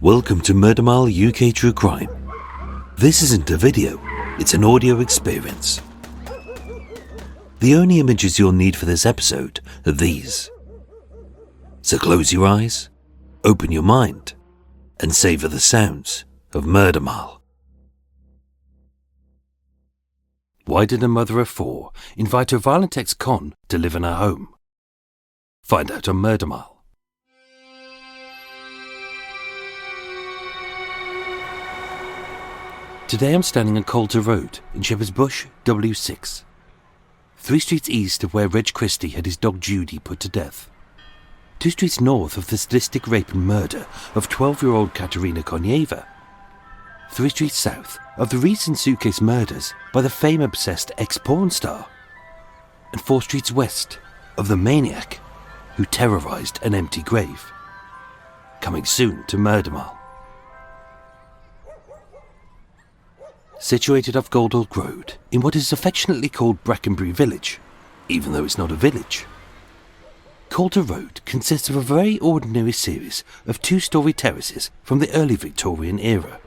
Welcome to Murder Mile UK True Crime. This isn't a video, it's an audio experience. The only images you'll need for this episode are these. So close your eyes, open your mind, and savour the sounds of Murder Mile. Why did a mother of four invite her violent ex-con to live in her home? Find out on Murder Mile. Today I'm standing on Coulter Road in Shepherd's Bush, W6. 3 streets east of where Reg Christie had his dog Judy put to death. 2 streets north of the sadistic rape and murder of 12-year-old Katerina Konieva. 3 streets south of the recent suitcase murders by the fame-obsessed ex-porn star. And 4 streets west of the maniac who terrorised an empty grave. Coming soon to Murder Mile. Situated off Goldhawk Road, in what is affectionately called Brackenbury Village, even though it's not a village. Coulter Road consists of a very ordinary series of 2-storey terraces from the early Victorian era.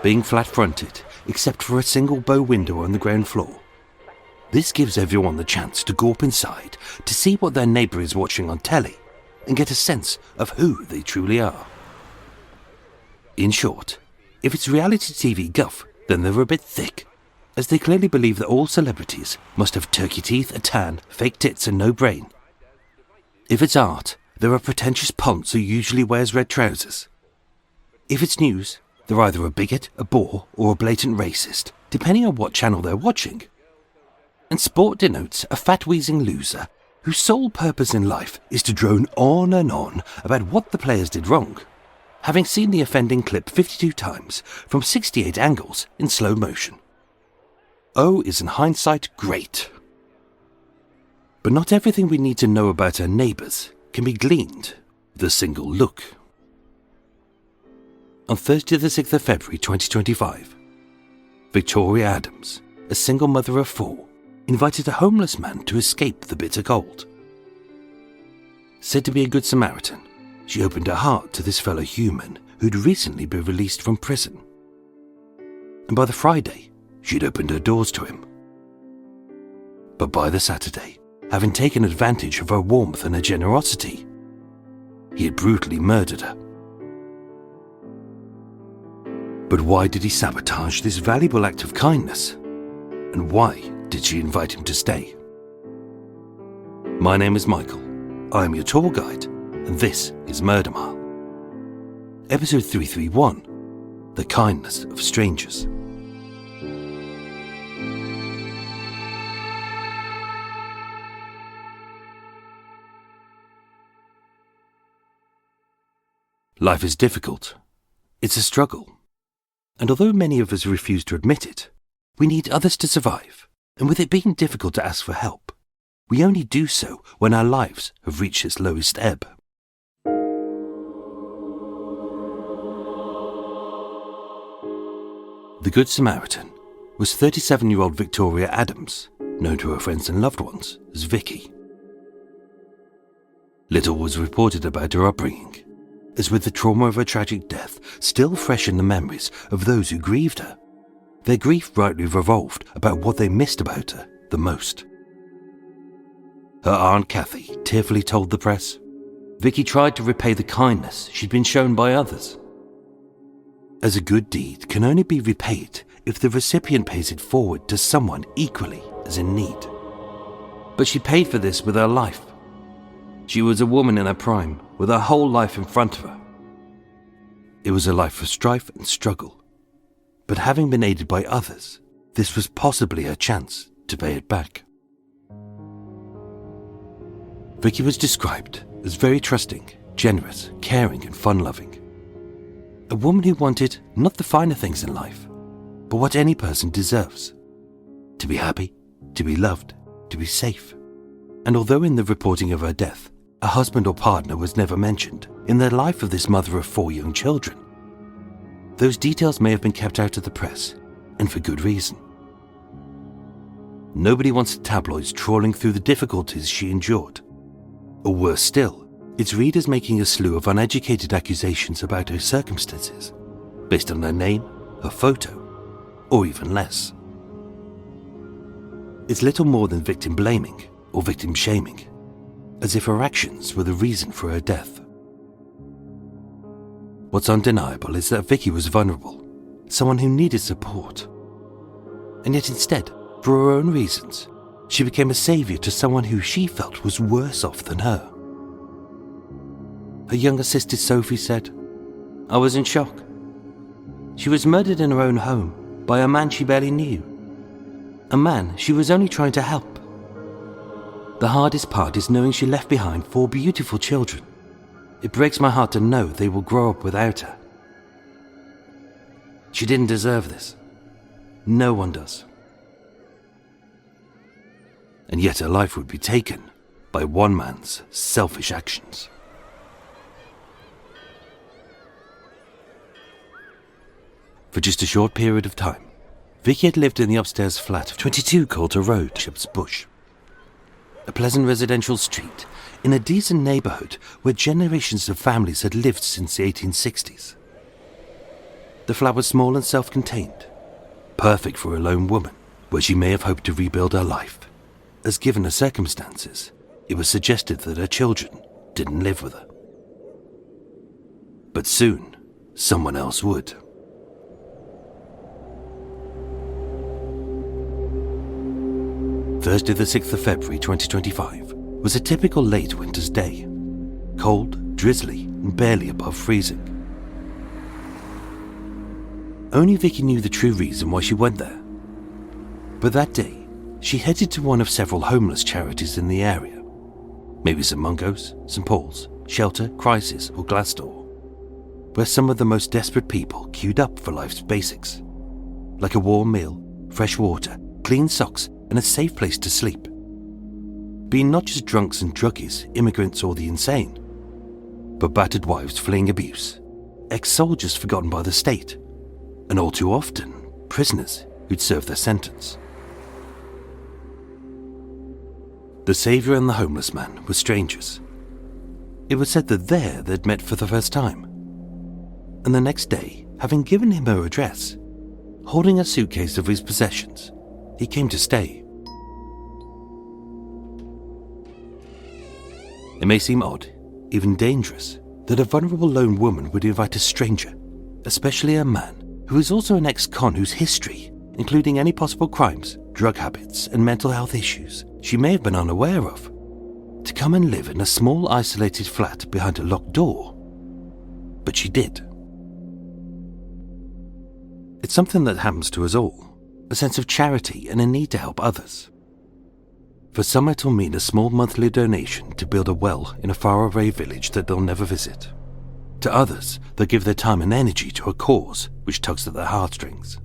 Being flat-fronted, except for a single bow window on the ground floor, this gives everyone the chance to go up inside to see what their neighbour is watching on telly and get a sense of who they truly are. In short, if it's reality TV guff, then they're a bit thick, as they clearly believe that all celebrities must have turkey teeth, a tan, fake tits and no brain. If it's art, they're a pretentious ponce who usually wears red trousers. If it's news, they're either a bigot, a bore or a blatant racist, depending on what channel they're watching. And sport denotes a fat-wheezing loser whose sole purpose in life is to drone on and on about what the players did wrong, having seen the offending clip 52 times from 68 angles in slow motion. O is in hindsight great. But not everything we need to know about our neighbours can be gleaned with a single look. On Thursday the 6th of February 2025, Victoria Adams, a single mother of 4, invited a homeless man to escape the bitter cold. Said to be a good Samaritan, she opened her heart to this fellow human who'd recently been released from prison. And by the Friday, she'd opened her doors to him. But by the Saturday, having taken advantage of her warmth and her generosity, he had brutally murdered her. But why did he sabotage this valuable act of kindness? And why did she invite him to stay? My name is Michael. I am your tour guide. And this is Murder Mile. Episode 331, The Kindness of Strangers. Life is difficult. It's a struggle. And although many of us refuse to admit it, we need others to survive. And with it being difficult to ask for help, we only do so when our lives have reached its lowest ebb. The Good Samaritan was 37-year-old Victoria Adams, known to her friends and loved ones as Vicky. Little was reported about her upbringing, as with the trauma of her tragic death still fresh in the memories of those who grieved her, their grief rightly revolved about what they missed about her the most. Her Aunt Kathy tearfully told the press, Vicky tried to repay the kindness she'd been shown by others. As a good deed can only be repaid if the recipient pays it forward to someone equally as in need. But she paid for this with her life. She was a woman in her prime, with her whole life in front of her. It was a life of strife and struggle, but having been aided by others, this was possibly her chance to pay it back. Vicky was described as very trusting, generous, caring and fun-loving. A woman who wanted not the finer things in life, but what any person deserves. To be happy, to be loved, to be safe. And although in the reporting of her death, a husband or partner was never mentioned in the life of this mother of 4 young children, those details may have been kept out of the press, and for good reason. Nobody wants the tabloids trawling through the difficulties she endured. Or worse still, its readers making a slew of uneducated accusations about her circumstances, based on her name, her photo, or even less. It's little more than victim blaming or victim shaming, as if her actions were the reason for her death. What's undeniable is that Vicky was vulnerable, someone who needed support. And yet instead, for her own reasons, she became a saviour to someone who she felt was worse off than her. Her younger sister Sophie said, "I was in shock. She was murdered in her own home by a man she barely knew. A man she was only trying to help. The hardest part is knowing she left behind 4 beautiful children. It breaks my heart to know they will grow up without her. She didn't deserve this. No one does." And yet her life would be taken by one man's selfish actions. For just a short period of time, Vicky had lived in the upstairs flat of 22 Coulter Road, Shepherd's Bush. A pleasant residential street in a decent neighbourhood where generations of families had lived since the 1860s. The flat was small and self-contained, perfect for a lone woman, where she may have hoped to rebuild her life, as given her circumstances, it was suggested that her children didn't live with her. But soon, someone else would. Thursday the 6th of February 2025 was a typical late winter's day. Cold, drizzly, and barely above freezing. Only Vicky knew the true reason why she went there. But that day, she headed to one of several homeless charities in the area. Maybe St Mungo's, St Paul's, Shelter, Crisis, or Glassdoor, where some of the most desperate people queued up for life's basics, like a warm meal, fresh water, clean socks, and a safe place to sleep. Being not just drunks and druggies, immigrants, or the insane, but battered wives fleeing abuse, ex-soldiers forgotten by the state, and all too often, prisoners who'd served their sentence. The saviour and the homeless man were strangers. It was said that there they'd met for the first time. And the next day, having given him her address, holding a suitcase of his possessions, he came to stay. It may seem odd, even dangerous, that a vulnerable lone woman would invite a stranger, especially a man who is also an ex-con whose history, including any possible crimes, drug habits, and mental health issues she may have been unaware of, to come and live in a small isolated flat behind a locked door. But she did. It's something that happens to us all. A sense of charity and a need to help others. For some it'll mean a small monthly donation to build a well in a faraway village that they'll never visit. To others, they'll give their time and energy to a cause which tugs at their heartstrings.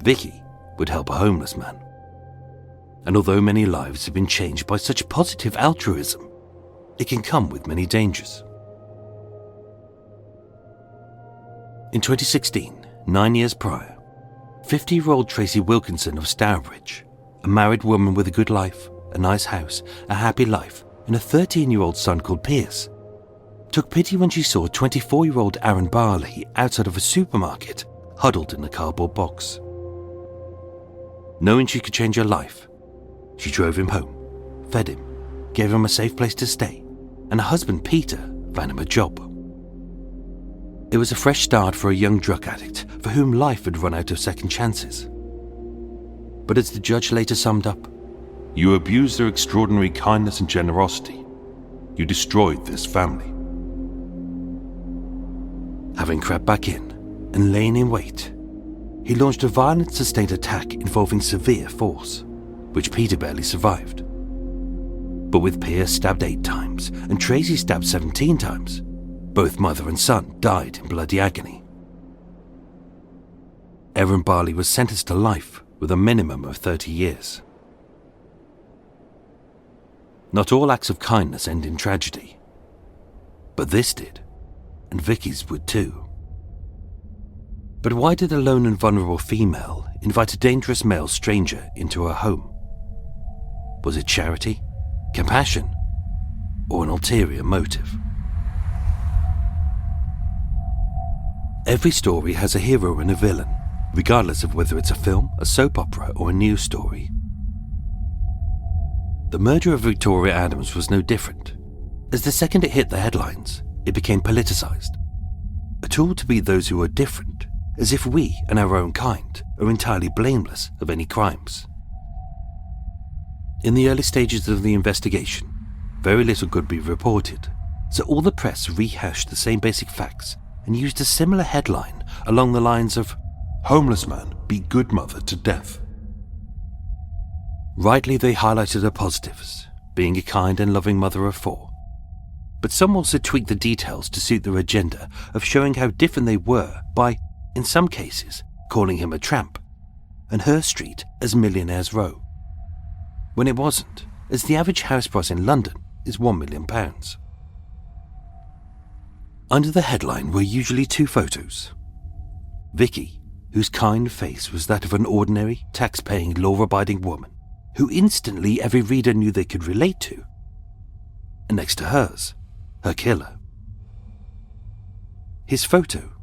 Vicky would help a homeless man. And although many lives have been changed by such positive altruism, it can come with many dangers. In 2016, 9 years prior, 50-year-old Tracy Wilkinson of Stourbridge, a married woman with a good life, a nice house, a happy life, and a 13-year-old son called Pierce, took pity when she saw 24-year-old Aaron Barley outside of a supermarket, huddled in a cardboard box. Knowing she could change her life, she drove him home, fed him, gave him a safe place to stay, and her husband Peter found him a job. It was a fresh start for a young drug addict for whom life had run out of second chances. But as the judge later summed up, "You abused their extraordinary kindness and generosity. You destroyed this family." Having crept back in and lain in wait, he launched a violent sustained attack involving severe force, which Peter barely survived. But with Pierce stabbed 8 times and Tracy stabbed 17 times, both mother and son died in bloody agony. Aaron Barley was sentenced to life with a minimum of 30 years. Not all acts of kindness end in tragedy, but this did, and Vicky's would too. But why did a lone and vulnerable female invite a dangerous male stranger into her home? Was it charity? Compassion? or an ulterior motive. Every story has a hero and a villain, regardless of whether it's a film, a soap opera, or a news story. The murder of Victoria Adams was no different. As the second it hit the headlines, it became politicized. A tool to beat those who are different, as if we and our own kind are entirely blameless of any crimes. In the early stages of the investigation, very little could be reported, so all the press rehashed the same basic facts and used a similar headline along the lines of "Homeless man beat good mother to death." Rightly, they highlighted her positives, being a kind and loving mother of 4. But some also tweaked the details to suit their agenda of showing how different they were by, in some cases, calling him a tramp, and her street as Millionaire's Row, when it wasn't, as the average house price in London is £1 million. Under the headline were usually 2 photos. Vicky, whose kind face was that of an ordinary, tax-paying, law-abiding woman, who instantly every reader knew they could relate to, and next to hers, her killer. His photo,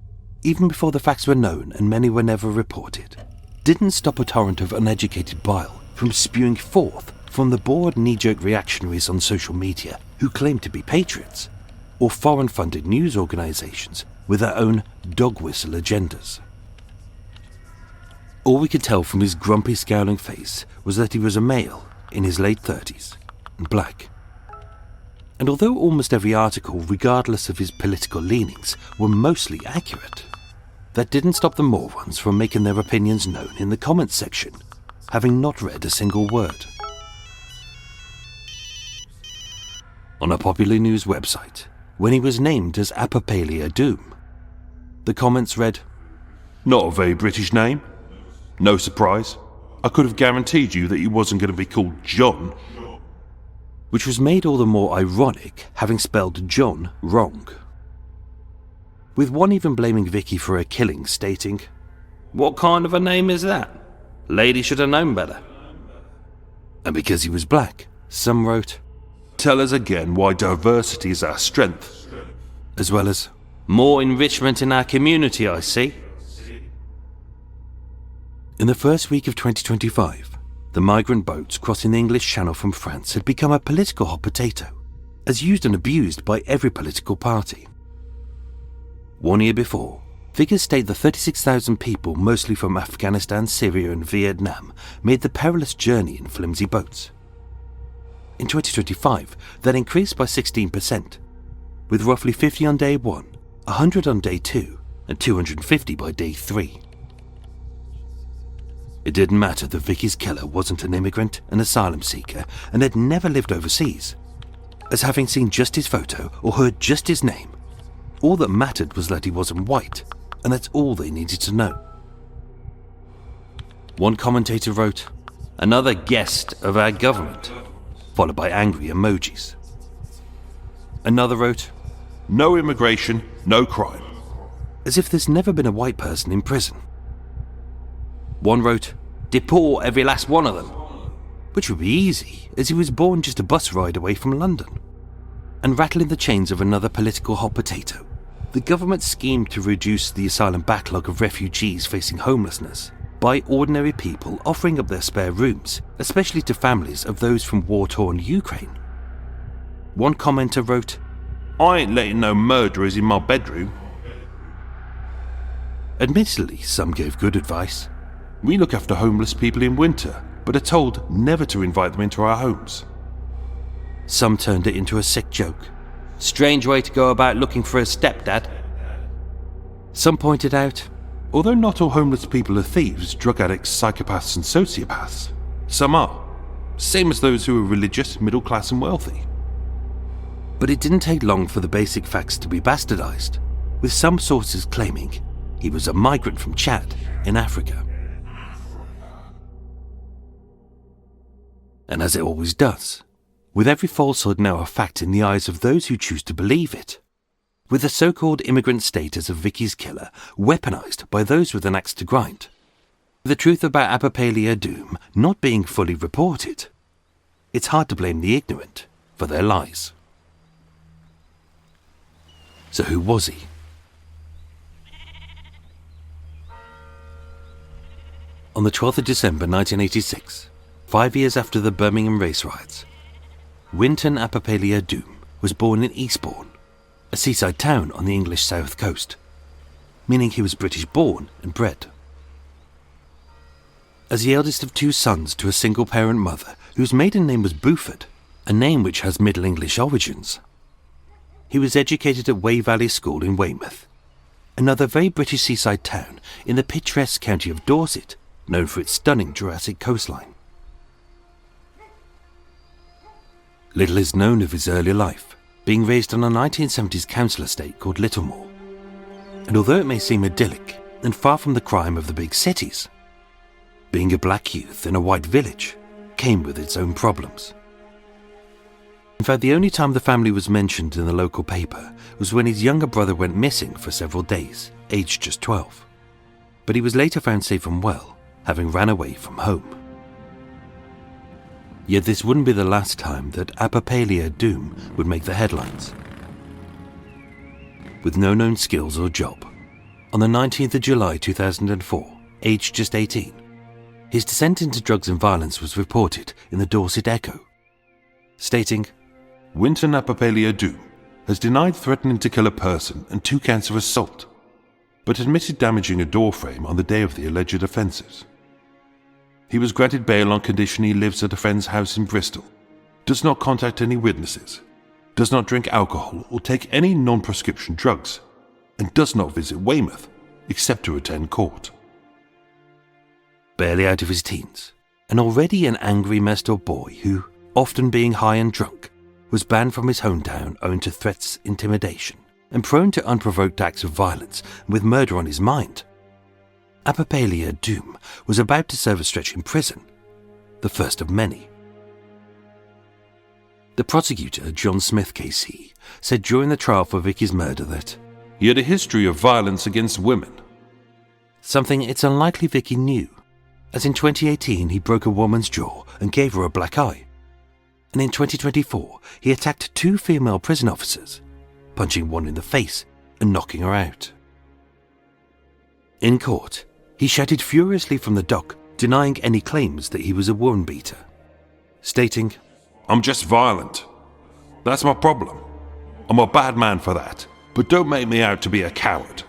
even before the facts were known and many were never reported, didn't stop a torrent of uneducated bile from spewing forth from the bored knee-jerk reactionaries on social media who claimed to be patriots, or foreign-funded news organisations with their own dog-whistle agendas. All we could tell from his grumpy, scowling face was that he was a male in his late 30s and black. And although almost every article, regardless of his political leanings, were mostly accurate, that didn't stop the morons from making their opinions known in the comments section, having not read a single word. On a popular news website, when he was named as Apapale Adoum, the comments read, "Not a very British name. No surprise. I could have guaranteed you that he wasn't going to be called John." Which was made all the more ironic, having spelled John wrong. With one even blaming Vicky for her killing, stating, "What kind of a name is that? Lady should have known better." And because he was black, some wrote, "Tell us again why diversity is our strength." As well as, "More enrichment in our community, I see." In the first week of 2025, the migrant boats crossing the English Channel from France had become a political hot potato, as used and abused by every political party. 1 year before, figures state that 36,000 people, mostly from Afghanistan, Syria and Vietnam, made the perilous journey in flimsy boats. In 2025, that increased by 16%, with roughly 50 on day 1, 100 on day 2, and 250 by day 3. It didn't matter that Vicky's killer wasn't an immigrant, an asylum seeker, and had never lived overseas, as having seen just his photo or heard just his name, all that mattered was that he wasn't white, and that's all they needed to know. One commentator wrote, "Another guest of our government," followed by angry emojis. Another wrote, "No immigration, no crime," as if there's never been a white person in prison. One wrote, "Deport every last one of them," which would be easy, as he was born just a bus ride away from London. And rattling the chains of another political hot potato, the government schemed to reduce the asylum backlog of refugees facing homelessness by ordinary people offering up their spare rooms, especially to families of those from war-torn Ukraine. One commenter wrote, "I ain't letting no murderers in my bedroom." Admittedly, some gave good advice. "We look after homeless people in winter, but are told never to invite them into our homes." Some turned it into a sick joke. "Strange way to go about looking for a stepdad." Some pointed out, although not all homeless people are thieves, drug addicts, psychopaths and sociopaths, some are, same as those who are religious, middle class and wealthy. But it didn't take long for the basic facts to be bastardized, with some sources claiming he was a migrant from Chad in Africa. And as it always does, with every falsehood now a fact in the eyes of those who choose to believe it, with the so-called immigrant status of Vicky's killer weaponized by those with an axe to grind, the truth about Apapale Adoum not being fully reported, it's hard to blame the ignorant for their lies. So who was he? On the 12th of December 1986, 5 years after the Birmingham race riots, Wynton Apapale Adoum was born in Eastbourne, a seaside town on the English south coast, meaning he was British born and bred. As the eldest of 2 sons to a single-parent mother whose maiden name was Buford, a name which has Middle English origins, he was educated at Wey Valley School in Weymouth, another very British seaside town in the picturesque county of Dorset, known for its stunning Jurassic coastline. Little is known of his early life, being raised on a 1970s council estate called Littlemore. And although it may seem idyllic and far from the crime of the big cities, being a black youth in a white village came with its own problems. In fact, the only time the family was mentioned in the local paper was when his younger brother went missing for several days, aged just 12. But he was later found safe and well, having ran away from home. Yet this wouldn't be the last time that Apapale Adoum would make the headlines. With no known skills or job, on the 19th of July 2004, aged just 18, his descent into drugs and violence was reported in the Dorset Echo, stating, Wynton Apapale Adoum has denied threatening to kill a person and 2 counts of assault, but admitted damaging a door frame on the day of the alleged offences. He was granted bail on condition he lives at a friend's house in Bristol, does not contact any witnesses, does not drink alcohol or take any non-prescription drugs, and does not visit Weymouth except to attend court. Barely out of his teens, and already an angry, messed-up boy who, often being high and drunk, was banned from his hometown owing to threats, intimidation, and prone to unprovoked acts of violence with murder on his mind, Apapale Adoum was about to serve a stretch in prison, the first of many. The prosecutor, John Smith KC, said during the trial for Vicky's murder that he had a history of violence against women. Something it's unlikely Vicky knew, as in 2018 he broke a woman's jaw and gave her a black eye. And in 2024 he attacked 2 female prison officers, punching one in the face and knocking her out. In court, he shouted furiously from the dock, denying any claims that he was a woman beater, stating, I'm just violent. That's my problem. I'm a bad man for that, but don't make me out to be a coward.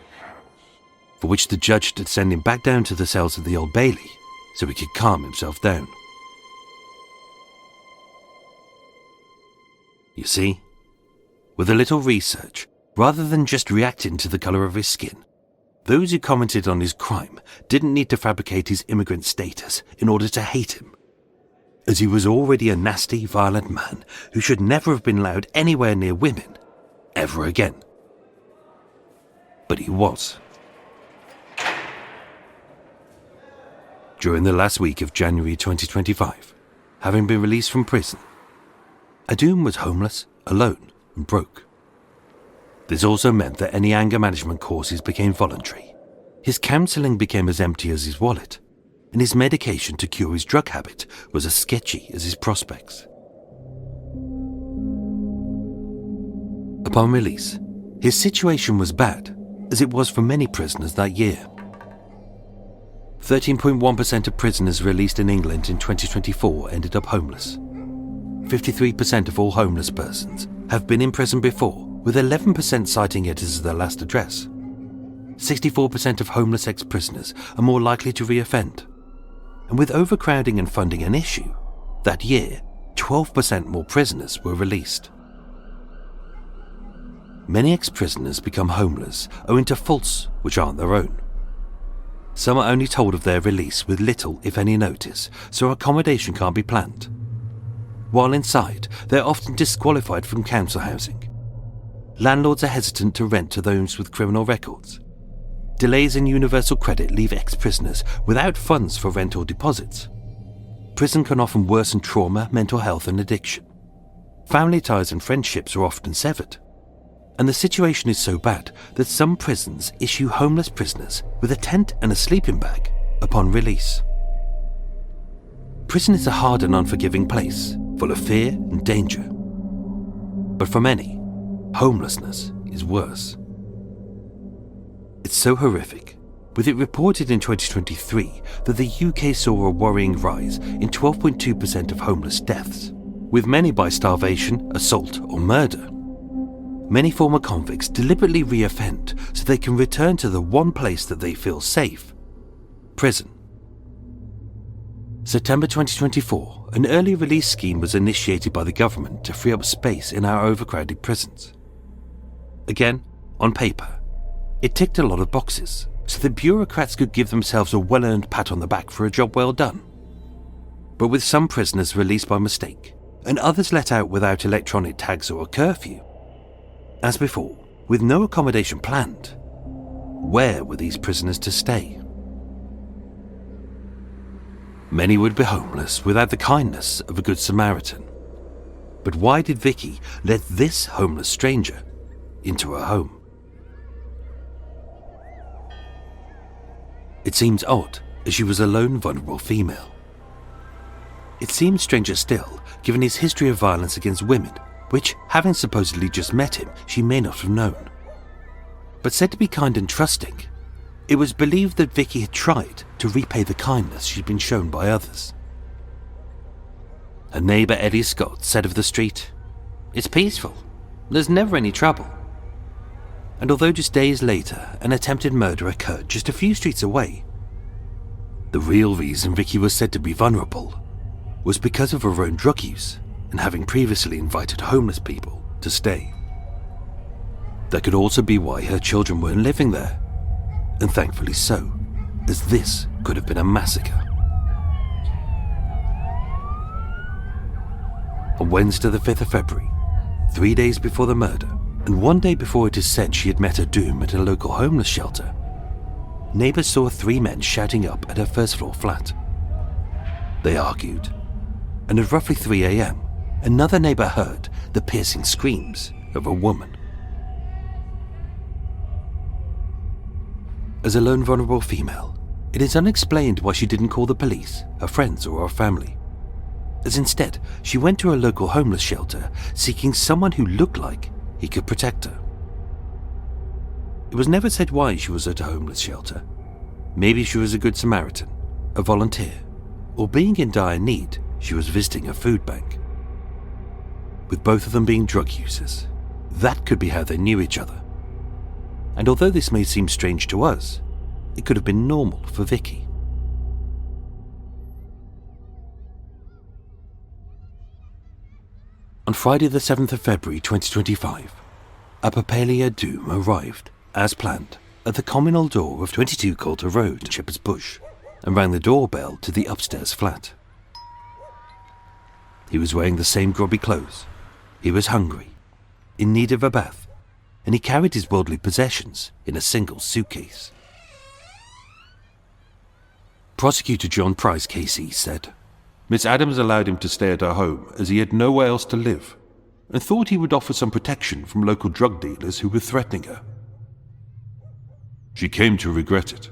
For which the judge had sent him back down to the cells of the Old Bailey so he could calm himself down. You see, with a little research, rather than just reacting to the colour of his skin, those who commented on his crime didn't need to fabricate his immigrant status in order to hate him, as he was already a nasty, violent man who should never have been allowed anywhere near women, ever again. But he was. During the last week of January 2025, having been released from prison, Adoum was homeless, alone, and broke. This also meant that any anger management courses became voluntary. His counselling became as empty as his wallet, and his medication to cure his drug habit was as sketchy as his prospects. Upon release, his situation was bad, as it was for many prisoners that year. 13.1% of prisoners released in England in 2024 ended up homeless. 53% of all homeless persons have been in prison before, with 11% citing it as their last address. 64% of homeless ex-prisoners are more likely to reoffend. And with overcrowding and funding an issue, that year, 12% more prisoners were released. Many ex-prisoners become homeless owing to faults which aren't their own. Some are only told of their release with little, if any, notice, so accommodation can't be planned. While inside, they're often disqualified from council housing. Landlords are hesitant to rent to those with criminal records. Delays in universal credit leave ex-prisoners without funds for rent or deposits. Prison can often worsen trauma, mental health and addiction. Family ties and friendships are often severed. And the situation is so bad that some prisons issue homeless prisoners with a tent and a sleeping bag upon release. Prison is a hard and unforgiving place, full of fear and danger. But for many, homelessness is worse. It's so horrific, with it reported in 2023 that the UK saw a worrying rise in 12.2% of homeless deaths, with many by starvation, assault or murder. Many former convicts deliberately re-offend so they can return to the one place that they feel safe: prison. September 2024, an early release scheme was initiated by the government to free up space in our overcrowded prisons. Again, on paper, it ticked a lot of boxes, so the bureaucrats could give themselves a well-earned pat on the back for a job well done. But with some prisoners released by mistake, and others let out without electronic tags or a curfew, as before, with no accommodation planned, where were these prisoners to stay? Many would be homeless without the kindness of a good Samaritan. But why did Vicky let this homeless stranger into her home? It seems odd, as she was a lone, vulnerable female. It seems stranger still, given his history of violence against women, which, having supposedly just met him, she may not have known. But said to be kind and trusting, it was believed that Vicky had tried to repay the kindness she'd been shown by others. Her neighbour Eddie Scott said of the street, "It's peaceful. There's never any trouble." And although just days later an attempted murder occurred just a few streets away, the real reason Vicky was said to be vulnerable was because of her own drug use and having previously invited homeless people to stay. That could also be why her children weren't living there, and thankfully so, as this could have been a massacre. On Wednesday the 5th of February, 3 days before the murder, and 1 day before it is said she had met her doom at a local homeless shelter, neighbours saw 3 men shouting up at her first-floor flat. They argued, and at roughly 3 a.m, another neighbour heard the piercing screams of a woman. As a lone vulnerable female, it is unexplained why she didn't call the police, her friends or her family, as instead she went to a local homeless shelter seeking someone who looked like he could protect her. It was never said why she was at a homeless shelter. Maybe she was a good Samaritan, a volunteer, or being in dire need, she was visiting a food bank. With both of them being drug users, that could be how they knew each other. And although this may seem strange to us, it could have been normal for Vicky. On Friday the 7th of February 2025, Apapale Adoum arrived, as planned, at the communal door of 22 Coulter Road in Shepherd's Bush and rang the doorbell to the upstairs flat. He was wearing the same grubby clothes. He was hungry, in need of a bath, and he carried his worldly possessions in a single suitcase. Prosecutor John Price, KC, said, Miss Adams allowed him to stay at her home as he had nowhere else to live, and thought he would offer some protection from local drug dealers who were threatening her. She came to regret it,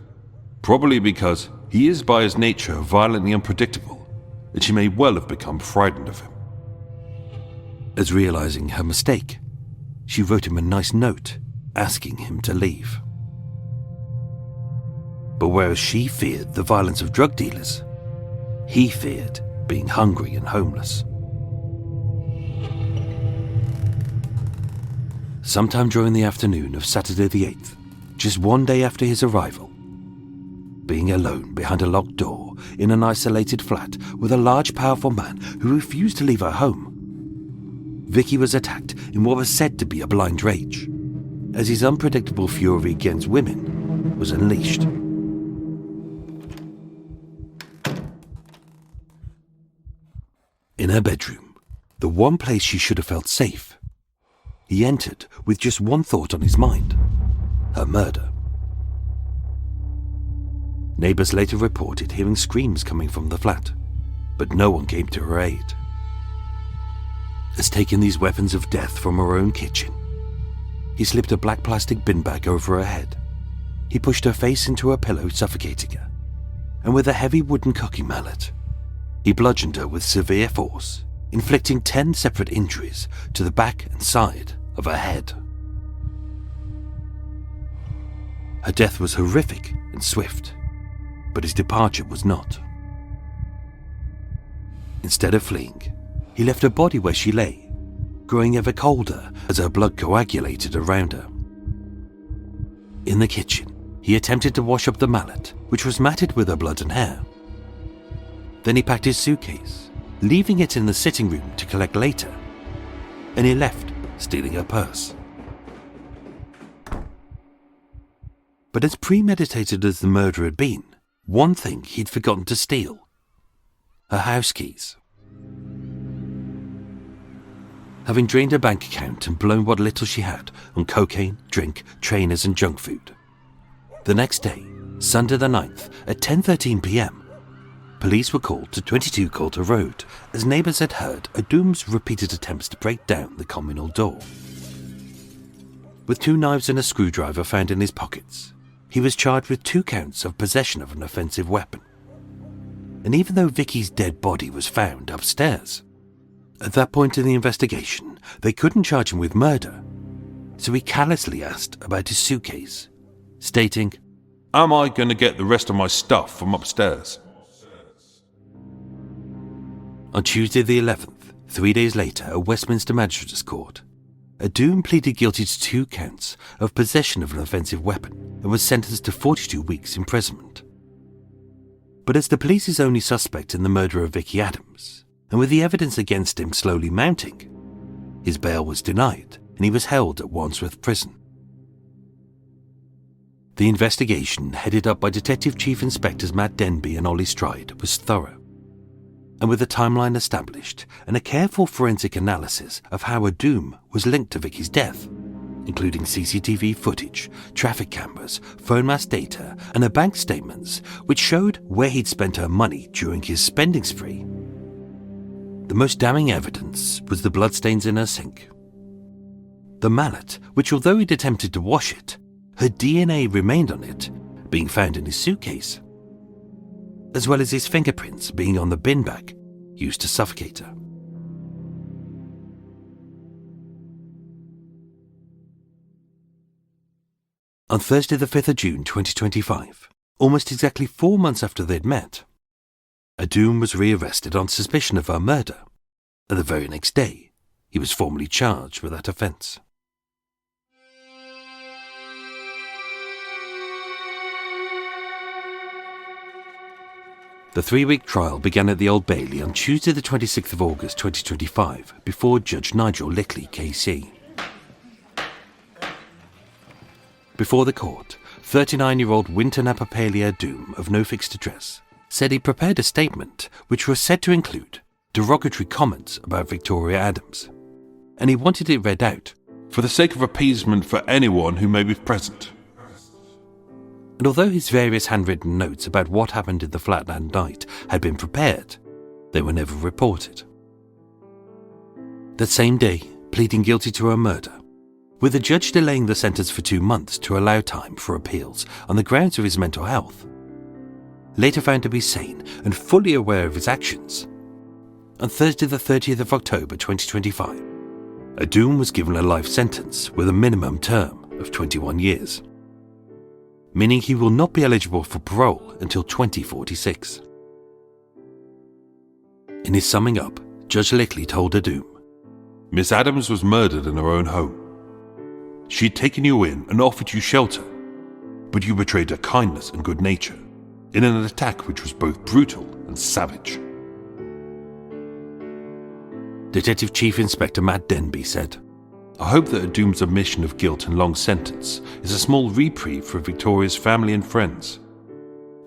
probably because he is by his nature violently unpredictable, and she may well have become frightened of him. As realizing her mistake, she wrote him a nice note asking him to leave. But whereas she feared the violence of drug dealers, he feared being hungry and homeless. Sometime during the afternoon of Saturday the 8th, just 1 day after his arrival, being alone behind a locked door in an isolated flat with a large, powerful man who refused to leave her home, Vicky was attacked in what was said to be a blind rage, as his unpredictable fury against women was unleashed. In her bedroom, the one place she should have felt safe, he entered with just one thought on his mind: her murder. Neighbours later reported hearing screams coming from the flat, but no one came to her aid. As taking these weapons of death from her own kitchen, he slipped a black plastic bin bag over her head. He pushed her face into a pillow, suffocating her, and with a heavy wooden cooking mallet, he bludgeoned her with severe force, inflicting 10 separate injuries to the back and side of her head. Her death was horrific and swift, but his departure was not. Instead of fleeing, he left her body where she lay, growing ever colder as her blood coagulated around her. In the kitchen, he attempted to wash up the mallet, which was matted with her blood and hair. Then he packed his suitcase, leaving it in the sitting room to collect later, and he left, stealing her purse. But as premeditated as the murder had been, one thing he'd forgotten to steal: her house keys. Having drained her bank account and blown what little she had on cocaine, drink, trainers and junk food, the next day, Sunday the 9th, at 10:13 p.m, police were called to 22 Coulter Road as neighbours had heard Adoum's repeated attempts to break down the communal door. With 2 knives and a screwdriver found in his pockets, he was charged with 2 counts of possession of an offensive weapon. And even though Vicky's dead body was found upstairs, at that point in the investigation, they couldn't charge him with murder, so he callously asked about his suitcase, stating, "Am I going to get the rest of my stuff from upstairs?" On Tuesday the 11th, 3 days later at Westminster Magistrates Court, Adoum pleaded guilty to 2 counts of possession of an offensive weapon and was sentenced to 42 weeks imprisonment. But as the police's only suspect in the murder of Vicky Adams, and with the evidence against him slowly mounting, his bail was denied and he was held at Wandsworth Prison. The investigation, headed up by Detective Chief Inspectors Matt Denby and Ollie Stride, was thorough, and with a timeline established and a careful forensic analysis of how Adoum was linked to Vicky's death, including CCTV footage, traffic cameras, phone mass data, and her bank statements, which showed where he'd spent her money during his spending spree. The most damning evidence was the bloodstains in her sink. The mallet, which although he'd attempted to wash it, her DNA remained on it, being found in his suitcase, as well as his fingerprints being on the bin bag used to suffocate her. On Thursday the 5th of June 2025, almost exactly 4 months after they'd met, Adoum was rearrested on suspicion of her murder, and the very next day, he was formally charged with that offence. The 3-week trial began at the Old Bailey on Tuesday the 26th of August 2025 before Judge Nigel Lickley KC. Before the court, 39-year-old Wynton Apapale Adoum of no fixed address said he prepared a statement which was said to include derogatory comments about Victoria Adams, and he wanted it read out "for the sake of appeasement for anyone who may be present." And although his various handwritten notes about what happened in the flat that night had been prepared, they were never reported. That same day, pleading guilty to her murder, with the judge delaying the sentence for 2 months to allow time for appeals on the grounds of his mental health, later found to be sane and fully aware of his actions, on Thursday the 30th of October 2025, Adoum was given a life sentence with a minimum term of 21 years. Meaning he will not be eligible for parole until 2046. In his summing up, Judge Lickley told Adoum, "Miss Adams was murdered in her own home. She'd taken you in and offered you shelter, but you betrayed her kindness and good nature in an attack which was both brutal and savage." Detective Chief Inspector Matt Denby said, "I hope that Adoum's admission of guilt and long sentence is a small reprieve for Victoria's family and friends.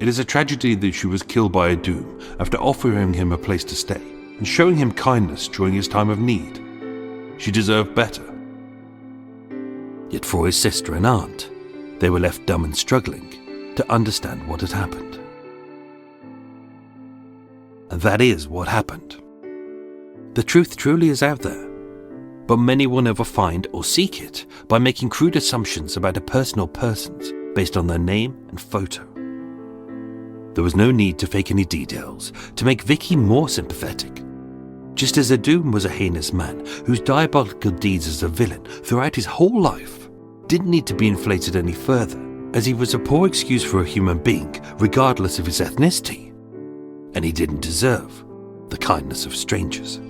It is a tragedy that she was killed by Adoum after offering him a place to stay and showing him kindness during his time of need. She deserved better." Yet for his sister and aunt, they were left dumb and struggling to understand what had happened. And that is what happened. The truth truly is out there, but many will never find or seek it by making crude assumptions about a person or persons based on their name and photo. There was no need to fake any details to make Vicky more sympathetic, just as Adoum was a heinous man whose diabolical deeds as a villain throughout his whole life didn't need to be inflated any further as he was a poor excuse for a human being, regardless of his ethnicity, and he didn't deserve the kindness of strangers.